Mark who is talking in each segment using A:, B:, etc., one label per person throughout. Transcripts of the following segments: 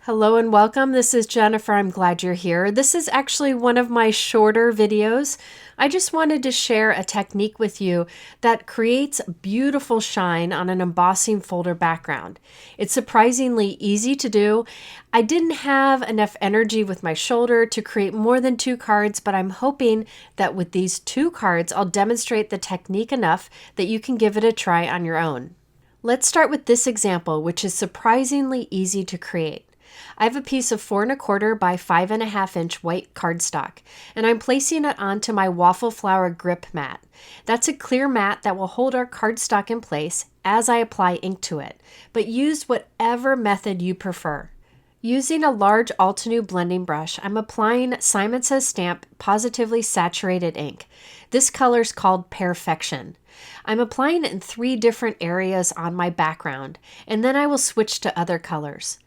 A: Hello and welcome. This is Jennifer. I'm glad you're here. This is actually one of my shorter videos. I just wanted to share a technique with you that creates beautiful shine on an embossing folder background. It's surprisingly easy to do. I didn't have enough energy with my shoulder to create more than 2 cards, but I'm hoping that with these 2 cards, I'll demonstrate the technique enough that you can give it a try on your own. Let's start with this example, which is surprisingly easy to create. I have a piece of 4 1/4 by 5 1/2 inch white cardstock, and I'm placing it onto my Waffle flower grip mat. That's a clear mat that will hold our cardstock in place as I apply ink to it, but use whatever method you prefer. Using a large Altenew blending brush, I'm applying Simon Says Stamp Positively Saturated ink. This color is called Perfection. I'm applying it in 3 different areas on my background, and then I will switch to other colors.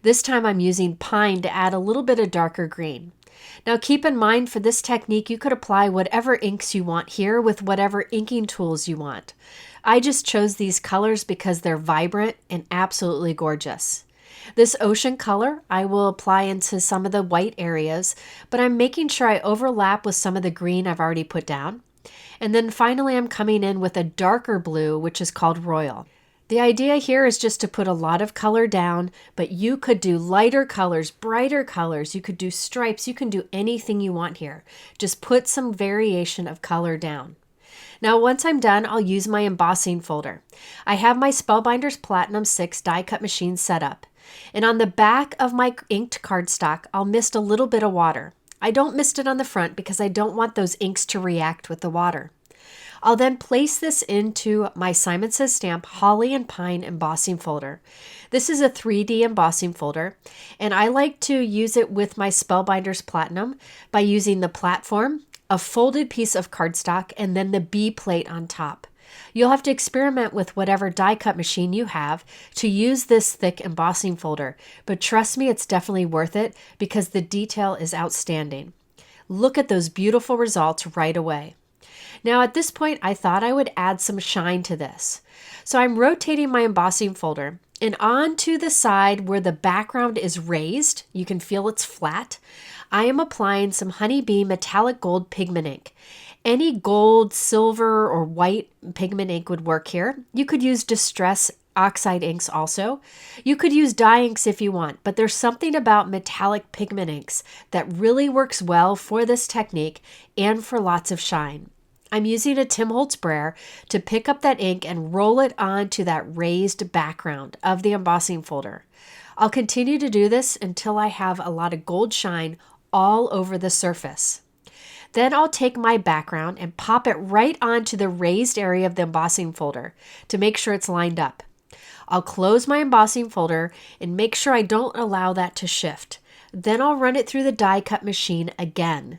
A: This time I'm using pine to add a little bit of darker green. Now keep in mind, for this technique you could apply whatever inks you want here with whatever inking tools you want. I just chose these colors because they're vibrant and absolutely gorgeous. This ocean color I will apply into some of the white areas, but I'm making sure I overlap with some of the green I've already put down. And then finally I'm coming in with a darker blue, which is called Royal. The idea here is just to put a lot of color down, but you could do lighter colors, brighter colors, you could do stripes, you can do anything you want here. Just put some variation of color down. Now once I'm done, I'll use my embossing folder. I have my Spellbinders Platinum 6 die cut machine set up. And on the back of my inked cardstock, I'll mist a little bit of water. I don't mist it on the front because I don't want those inks to react with the water. I'll then place this into my Simon Says Stamp Holly and Pine embossing folder. This is a 3D embossing folder, and I like to use it with my Spellbinders Platinum by using the platform, a folded piece of cardstock, and then the B plate on top. You'll have to experiment with whatever die cut machine you have to use this thick embossing folder, but trust me, it's definitely worth it because the detail is outstanding. Look at those beautiful results right away. Now at this point, I thought I would add some shine to this. So I'm rotating my embossing folder, and onto the side where the background is raised, you can feel it's flat, I am applying some Honeybee metallic gold pigment ink. Any gold, silver, or white pigment ink would work here. You could use Distress oxide inks also. You could use dye inks if you want, but there's something about metallic pigment inks that really works well for this technique and for lots of shine. I'm using a Holtz Brayer to pick up that ink and roll it onto that raised background of the embossing folder. I'll continue to do this until I have a lot of gold shine all over the surface. Then I'll take my background and pop it right onto the raised area of the embossing folder to make sure it's lined up. I'll close my embossing folder and make sure I don't allow that to shift. Then I'll run it through the die cut machine again.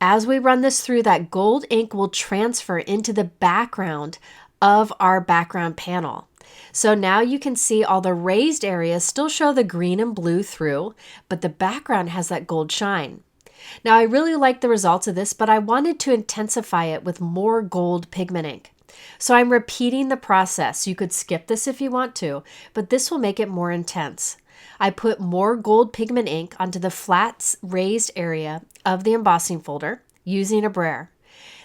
A: As we run this through, that gold ink will transfer into the background of our background panel. So now you can see all the raised areas still show the green and blue through, but the background has that gold shine. Now I really like the results of this, but I wanted to intensify it with more gold pigment ink. So I'm repeating the process. You could skip this if you want to, but this will make it more intense. I put more gold pigment ink onto the flat raised area of the embossing folder using a brayer.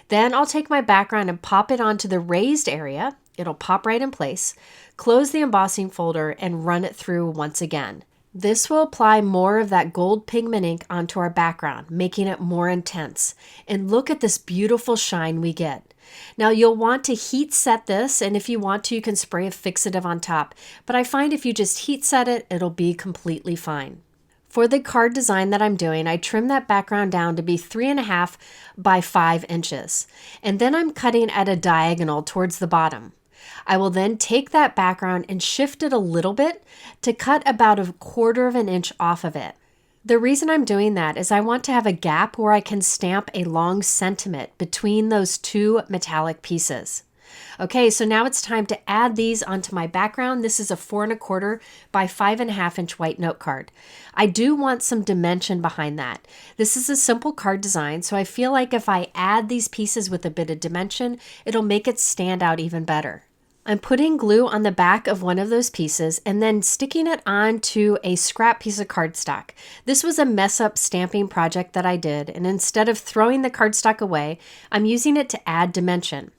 A: Then I'll take my background and pop it onto the raised area. It'll pop right in place. Close the embossing folder and run it through once again. This will apply more of that gold pigment ink onto our background, making it more intense. And look at this beautiful shine we get. Now you'll want to heat set this, and if you want to, you can spray a fixative on top. But I find if you just heat set it, it'll be completely fine. For the card design that I'm doing, I trimmed that background down to be 3 1/2 by 5 inches. And then I'm cutting at a diagonal towards the bottom. I will then take that background and shift it a little bit to cut about 1/4 of an inch off of it. The reason I'm doing that is I want to have a gap where I can stamp a long sentiment between those 2 metallic pieces. Okay, so now it's time to add these onto my background. This is a 4 1/4 by 5 1/2 inch white note card. I do want some dimension behind that. This is a simple card design, so I feel like if I add these pieces with a bit of dimension, it'll make it stand out even better. I'm putting glue on the back of one of those pieces and then sticking it onto a scrap piece of cardstock. This was a mess up stamping project that I did, and instead of throwing the cardstock away, I'm using it to add dimension.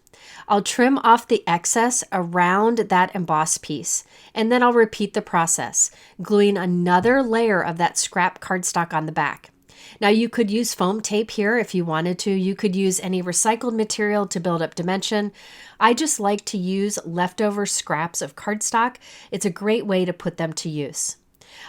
A: I'll trim off the excess around that embossed piece, and then I'll repeat the process, gluing another layer of that scrap cardstock on the back. Now you could use foam tape here if you wanted to. You could use any recycled material to build up dimension. I just like to use leftover scraps of cardstock. It's a great way to put them to use.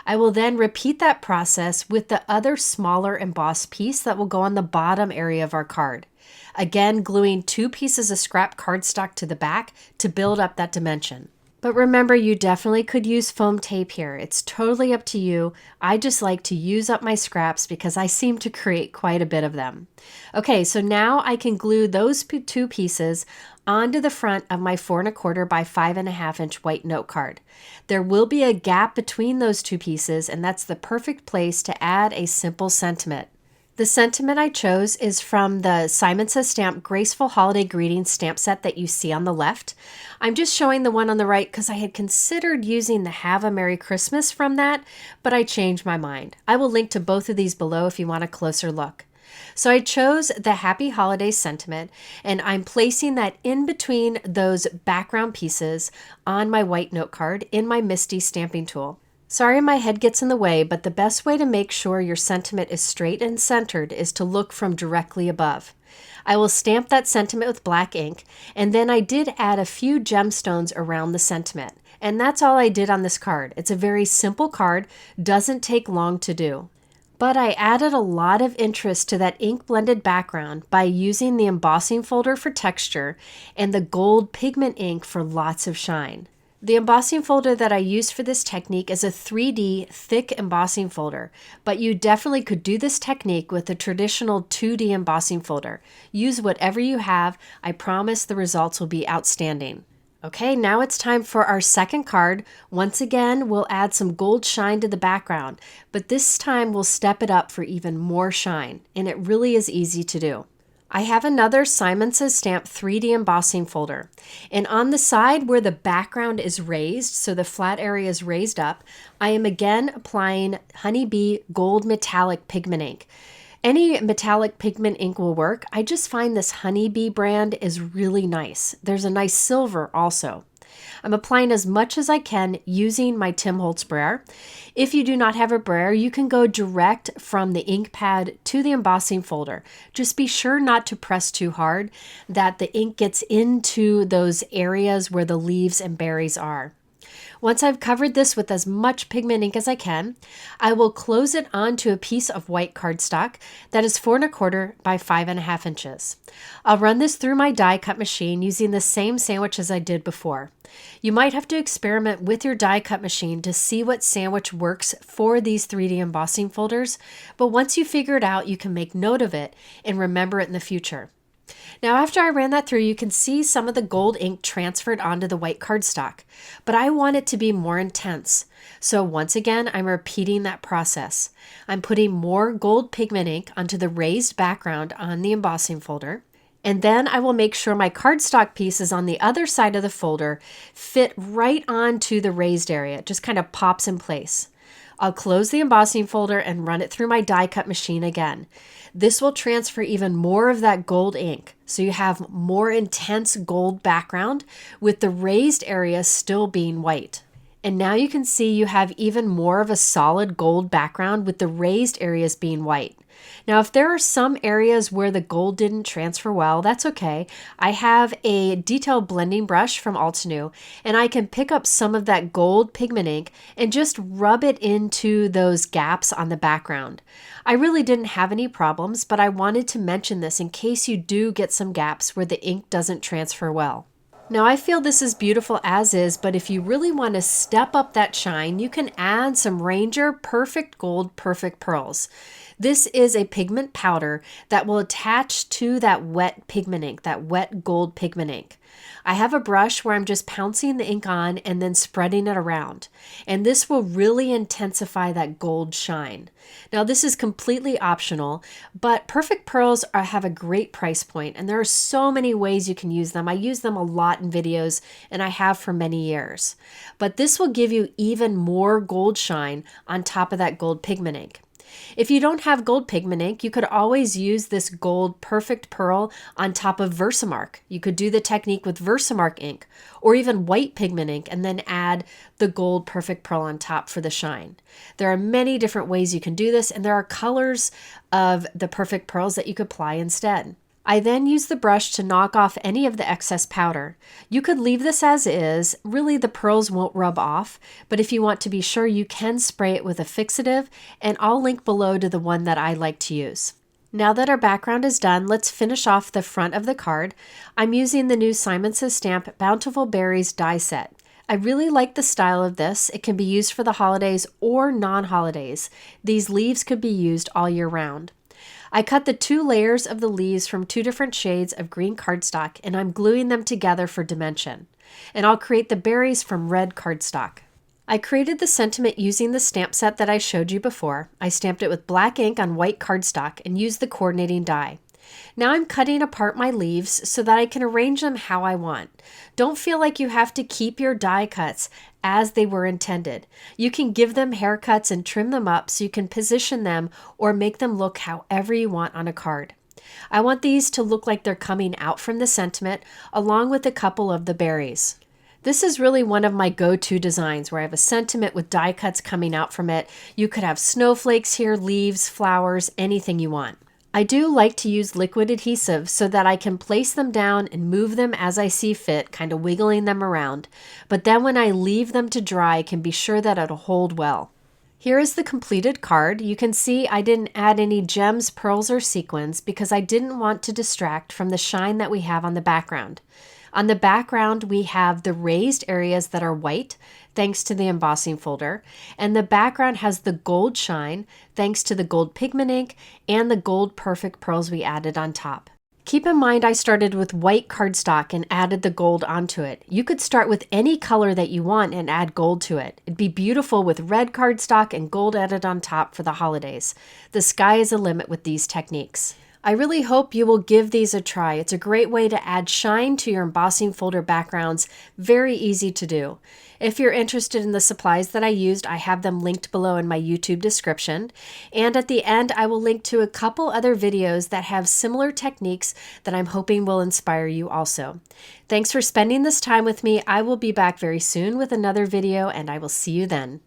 A: I will then repeat that process with the other smaller embossed piece that will go on the bottom area of our card. Again, gluing 2 pieces of scrap cardstock to the back to build up that dimension. But remember, you definitely could use foam tape here. It's totally up to you. I just like to use up my scraps because I seem to create quite a bit of them. Okay, so now I can glue those 2 pieces onto the front of my 4 1/4 by 5 1/2 inch white note card. There will be a gap between those 2 pieces, and that's the perfect place to add a simple sentiment. The sentiment I chose is from the Simon Says Stamp Graceful Holiday Greetings stamp set that you see on the left. I'm just showing the one on the right because I had considered using the Have a Merry Christmas from that, but I changed my mind. I will link to both of these below if you want a closer look. So I chose the Happy Holidays sentiment, and I'm placing that in between those background pieces on my white note card in my MISTI stamping tool. Sorry my head gets in the way, but the best way to make sure your sentiment is straight and centered is to look from directly above. I will stamp that sentiment with black ink, and then I did add a few gemstones around the sentiment. And that's all I did on this card. It's a very simple card, doesn't take long to do. But I added a lot of interest to that ink blended background by using the embossing folder for texture and the gold pigment ink for lots of shine. The embossing folder that I use for this technique is a 3D thick embossing folder, but you definitely could do this technique with a traditional 2D embossing folder. Use whatever you have. I promise the results will be outstanding. Okay, now it's time for our second card. Once again, we'll add some gold shine to the background, but this time we'll step it up for even more shine, and it really is easy to do. I have another Simon Says Stamp 3D embossing folder, and on the side where the background is raised, so the flat area is raised up, I am again applying Honeybee Gold Metallic Pigment ink. Any metallic pigment ink will work. I just find this Honeybee brand is really nice. There's a nice silver also. I'm applying as much as I can using my Holtz Brayer. If you do not have a brayer, you can go direct from the ink pad to the embossing folder. Just be sure not to press too hard, that the ink gets into those areas where the leaves and berries are. Once I've covered this with as much pigment ink as I can, I will close it onto a piece of white cardstock that is 4 1/4 by 5 1/2 inches. I'll run this through my die cut machine using the same sandwich as I did before. You might have to experiment with your die cut machine to see what sandwich works for these 3D embossing folders, but once you figure it out, you can make note of it and remember it in the future. Now, after I ran that through, you can see some of the gold ink transferred onto the white cardstock, but I want it to be more intense. So once again, I'm repeating that process. I'm putting more gold pigment ink onto the raised background on the embossing folder, and then I will make sure my cardstock pieces on the other side of the folder fit right onto the raised area. It just kind of pops in place. I'll close the embossing folder and run it through my die cut machine again. This will transfer even more of that gold ink, so you have more intense gold background with the raised area still being white. And now you can see you have even more of a solid gold background with the raised areas being white. Now, if there are some areas where the gold didn't transfer well, that's okay. I have a detail blending brush from Altenew, and I can pick up some of that gold pigment ink and just rub it into those gaps on the background. I really didn't have any problems, but I wanted to mention this in case you do get some gaps where the ink doesn't transfer well. Now, I feel this is beautiful as is, but if you really want to step up that shine, you can add some Ranger Perfect Gold Perfect Pearls. This is a pigment powder that will attach to that wet pigment ink, that wet gold pigment ink. I have a brush where I'm just pouncing the ink on and then spreading it around. And this will really intensify that gold shine. Now this is completely optional, but perfect pearls have a great price point and there are so many ways you can use them. I use them a lot in videos and I have for many years. But this will give you even more gold shine on top of that gold pigment ink. If you don't have gold pigment ink, you could always use this gold perfect pearl on top of Versamark. You could do the technique with Versamark ink or even white pigment ink and then add the gold perfect pearl on top for the shine. There are many different ways you can do this, and there are colors of the perfect pearls that you could apply instead. I then use the brush to knock off any of the excess powder. You could leave this as is. Really, the pearls won't rub off, but if you want to be sure, you can spray it with a fixative, and I'll link below to the one that I like to use. Now that our background is done, let's finish off the front of the card. I'm using the new Simon Says Stamp Bountiful Berries die set. I really like the style of this. It can be used for the holidays or non-holidays. These leaves could be used all year round. I cut the 2 layers of the leaves from 2 different shades of green cardstock, and I'm gluing them together for dimension. And I'll create the berries from red cardstock. I created the sentiment using the stamp set that I showed you before. I stamped it with black ink on white cardstock and used the coordinating die. Now I'm cutting apart my leaves so that I can arrange them how I want. Don't feel like you have to keep your die cuts as they were intended. You can give them haircuts and trim them up so you can position them or make them look however you want on a card. I want these to look like they're coming out from the sentiment along with a couple of the berries. This is really one of my go-to designs where I have a sentiment with die cuts coming out from it. You could have snowflakes here, leaves, flowers, anything you want. I do like to use liquid adhesive so that I can place them down and move them as I see fit, kind of wiggling them around. But then when I leave them to dry, I can be sure that it'll hold well. Here is the completed card. You can see I didn't add any gems, pearls, or sequins because I didn't want to distract from the shine that we have on the background. On the background, we have the raised areas that are white, thanks to the embossing folder, and the background has the gold shine, thanks to the gold pigment ink and the gold perfect pearls we added on top. Keep in mind I started with white cardstock and added the gold onto it. You could start with any color that you want and add gold to it. It'd be beautiful with red cardstock and gold added on top for the holidays. The sky is the limit with these techniques. I really hope you will give these a try. It's a great way to add shine to your embossing folder backgrounds. Very easy to do. If you're interested in the supplies that I used, I have them linked below in my YouTube description. And at the end, I will link to a couple other videos that have similar techniques that I'm hoping will inspire you also. Thanks for spending this time with me. I will be back very soon with another video, and I will see you then.